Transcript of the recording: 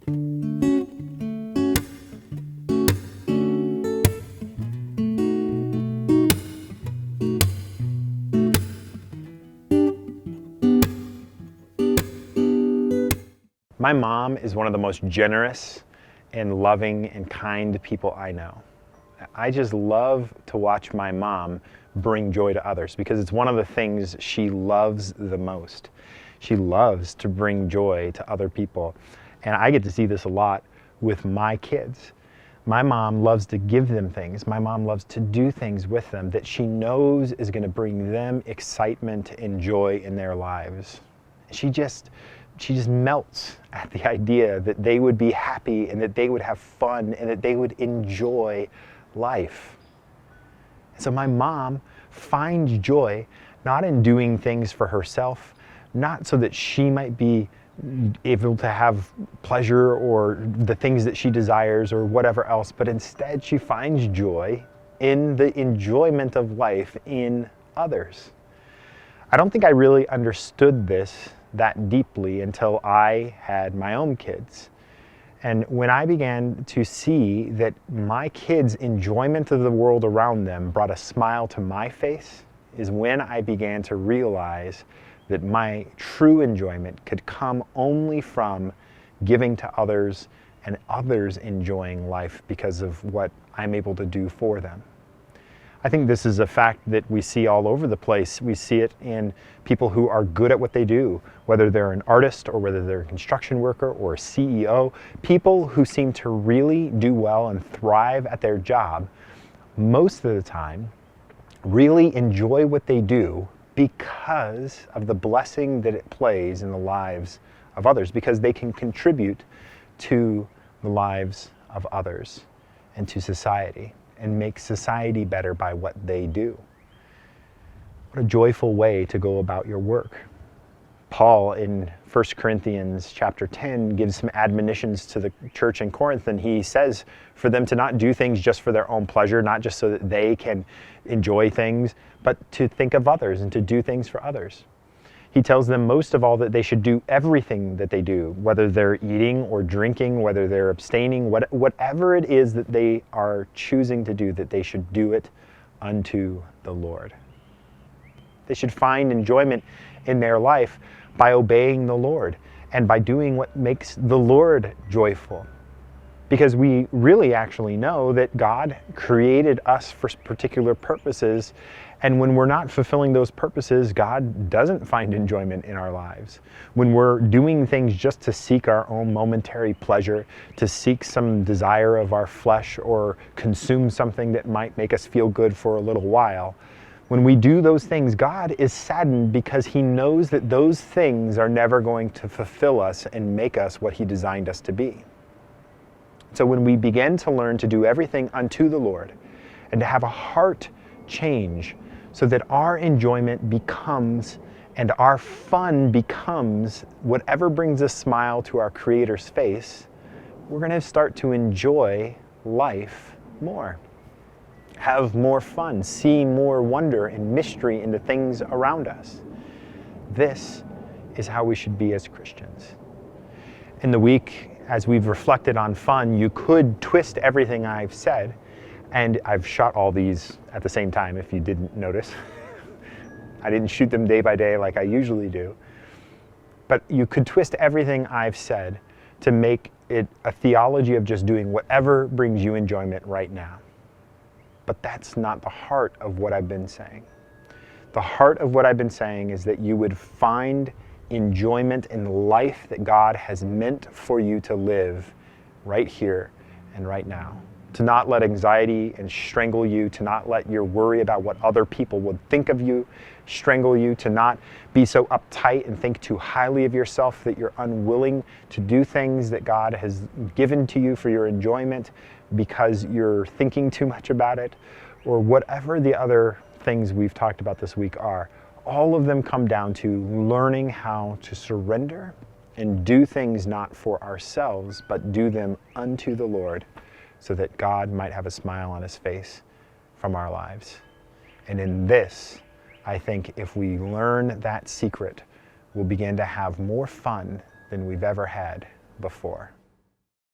My mom is one of the most generous and loving and kind people I know. I just love to watch my mom bring joy to others because it's one of the things she loves the most. She loves to bring joy to other people. And I get to see this a lot with my kids. My mom loves to give them things. My mom loves to do things with them that she knows is going to bring them excitement and joy in their lives. She just melts at the idea that they would be happy and that they would have fun and that they would enjoy life. And so my mom finds joy not in doing things for herself, not so that she might be able to have pleasure or the things that she desires or whatever else, but instead she finds joy in the enjoyment of life in others. I don't think I really understood this that deeply until I had my own kids. And when I began to see that my kids' enjoyment of the world around them brought a smile to my face, is when I began to realize that my true enjoyment could come only from giving to others and others enjoying life because of what I'm able to do for them. I think this is a fact that we see all over the place. We see it in people who are good at what they do, whether they're an artist or whether they're a construction worker or a CEO. People who seem to really do well and thrive at their job, most of the time, really enjoy what they do because of the blessing that it plays in the lives of others, because they can contribute to the lives of others and to society, and make society better by what they do. What a joyful way to go about your work. Paul in 1 Corinthians chapter 10 gives some admonitions to the church in Corinth, and he says for them to not do things just for their own pleasure, not just so that they can enjoy things, but to think of others and to do things for others. He tells them most of all that they should do everything that they do, whether they're eating or drinking, whether they're abstaining, whatever it is that they are choosing to do, that they should do it unto the Lord. They should find enjoyment in their life by obeying the Lord and by doing what makes the Lord joyful. Because we really actually know that God created us for particular purposes, and when we're not fulfilling those purposes, God doesn't find enjoyment in our lives. When we're doing things just to seek our own momentary pleasure, to seek some desire of our flesh or consume something that might make us feel good for a little while, when we do those things, God is saddened because He knows that those things are never going to fulfill us and make us what He designed us to be. So when we begin to learn to do everything unto the Lord and to have a heart change so that our enjoyment becomes and our fun becomes whatever brings a smile to our Creator's face, we're going to start to enjoy life more, have more fun, see more wonder and mystery in the things around us. This is how we should be as Christians. In the week, as we've reflected on fun, you could twist everything I've said, and I've shot all these at the same time if you didn't notice. I didn't shoot them day by day like I usually do. But you could twist everything I've said to make it a theology of just doing whatever brings you enjoyment right now. But that's not the heart of what I've been saying. The heart of what I've been saying is that you would find enjoyment in the life that God has meant for you to live right here and right now. To not let anxiety and strangle you, to not let your worry about what other people would think of you strangle you, to not be so uptight and think too highly of yourself that you're unwilling to do things that God has given to you for your enjoyment because you're thinking too much about it, or whatever the other things we've talked about this week are. All of them come down to learning how to surrender and do things not for ourselves, but do them unto the Lord, so that God might have a smile on His face from our lives. And in this, I think if we learn that secret, we'll begin to have more fun than we've ever had before.